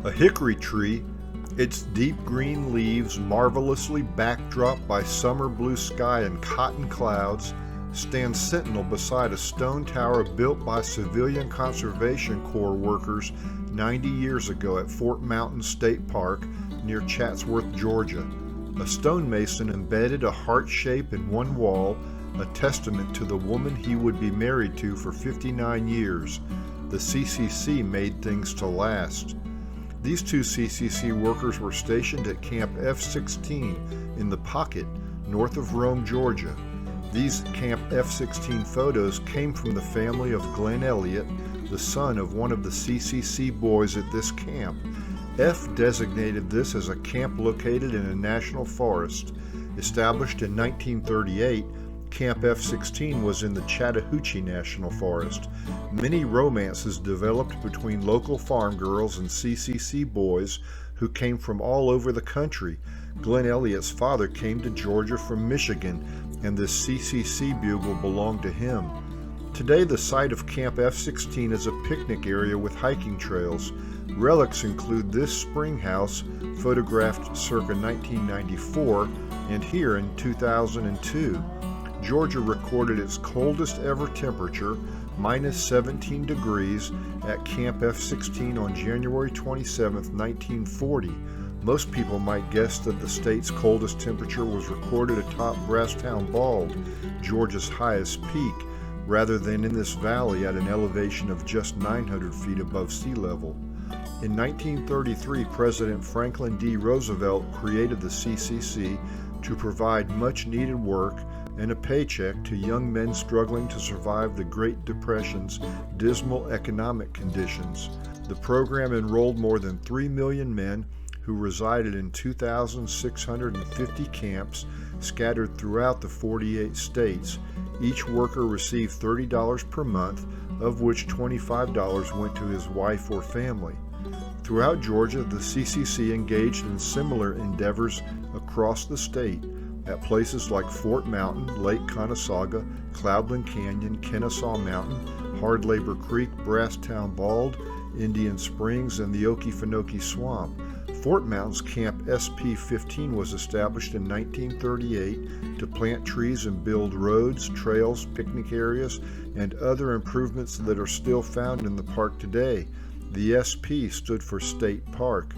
A hickory tree, its deep green leaves marvelously backdropped by summer blue sky and cotton clouds, stands sentinel beside a stone tower built by Civilian Conservation Corps workers 90 years ago at Fort Mountain State Park near Chatsworth, Georgia. A stonemason embedded a heart shape in one wall, a testament to the woman he would be married to for 59 years. The CCC made things to last. These two CCC workers were stationed at Camp F-16 in the Pocket, north of Rome, Georgia. These Camp F-16 photos came from the family of Glenn Elliott, the son of one of the CCC boys at this camp. F designated this as a camp located in a national forest. Established in 1938, Camp F-16 was in the Chattahoochee National Forest. Many romances developed between local farm girls and CCC boys who came from all over the country. Glenn Elliott's father came to Georgia from Michigan, and this CCC bugle belonged to him. Today, the site of Camp F-16 is a picnic area with hiking trails. Relics include this spring house, photographed circa 1994, and here in 2002. Georgia recorded its coldest ever temperature, minus 17 degrees, at Camp F-16 on January 27, 1940. Most people might guess that the state's coldest temperature was recorded atop Brasstown Bald, Georgia's highest peak, rather than in this valley at an elevation of just 900 feet above sea level. In 1933, President Franklin D. Roosevelt created the CCC to provide much-needed work and a paycheck to young men struggling to survive the Great Depression's dismal economic conditions. The program enrolled more than 3 million men who resided in 2,650 camps scattered throughout the 48 states. Each worker received $30 per month, of which $25 went to his wife or family. Throughout Georgia, the CCC engaged in similar endeavors across the state at places like Fort Mountain, Lake Conasauga, Cloudland Canyon, Kennesaw Mountain, Hard Labor Creek, Brasstown Bald, Indian Springs, and the Okefenokee Swamp. Fort Mountain's Camp SP-15 was established in 1938 to plant trees and build roads, trails, picnic areas, and other improvements that are still found in the park today. The SP stood for State Park.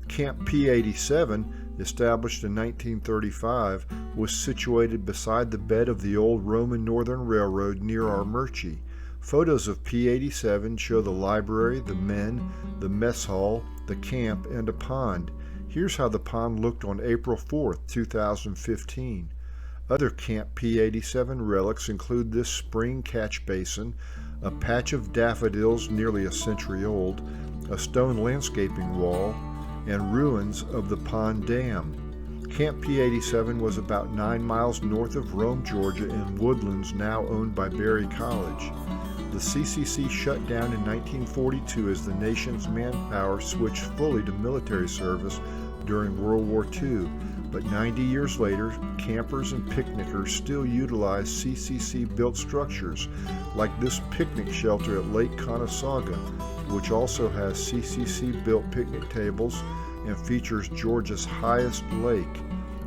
Camp P-87, established in 1935, was situated beside the bed of the old Roman Northern Railroad near Armurchie. Photos of P-87 show the library, the men, the mess hall, the camp, and a pond. Here's how the pond looked on April 4, 2015. Other Camp P-87 relics include this spring catch basin, a patch of daffodils nearly a century old, a stone landscaping wall, and ruins of the pond dam. Camp P-87 was about 9 miles north of Rome, Georgia, in woodlands now owned by Berry College. The CCC shut down in 1942 as the nation's manpower switched fully to military service during World War II, but 90 years later, campers and picnickers still utilize CCC-built structures, like this picnic shelter at Lake Conasauga, which also has CCC-built picnic tables and features Georgia's highest lake.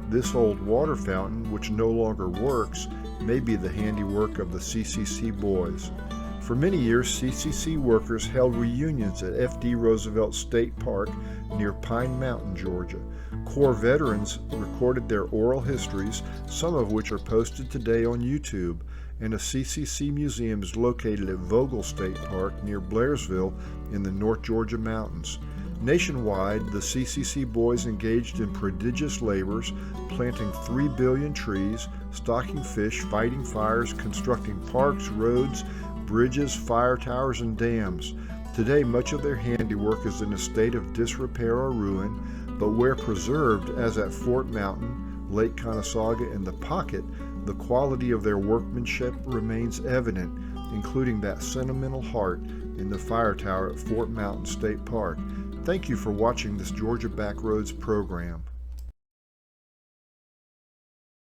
This old water fountain, which no longer works, may be the handiwork of the CCC Boys. For many years, CCC workers held reunions at F.D. Roosevelt State Park near Pine Mountain, Georgia. Corps veterans recorded their oral histories, some of which are posted today on YouTube, and a CCC museum is located at Vogel State Park near Blairsville in the North Georgia mountains. Nationwide, the CCC Boys engaged in prodigious labors, planting 3 billion trees, stocking fish, fighting fires, constructing parks, roads, bridges, fire towers, and dams. Today, much of their handiwork is in a state of disrepair or ruin, but where preserved, as at Fort Mountain, Lake Conasauga, and the Pocket, the quality of their workmanship remains evident, including that sentimental heart in the fire tower at Fort Mountain State Park. Thank you for watching this Georgia Backroads program.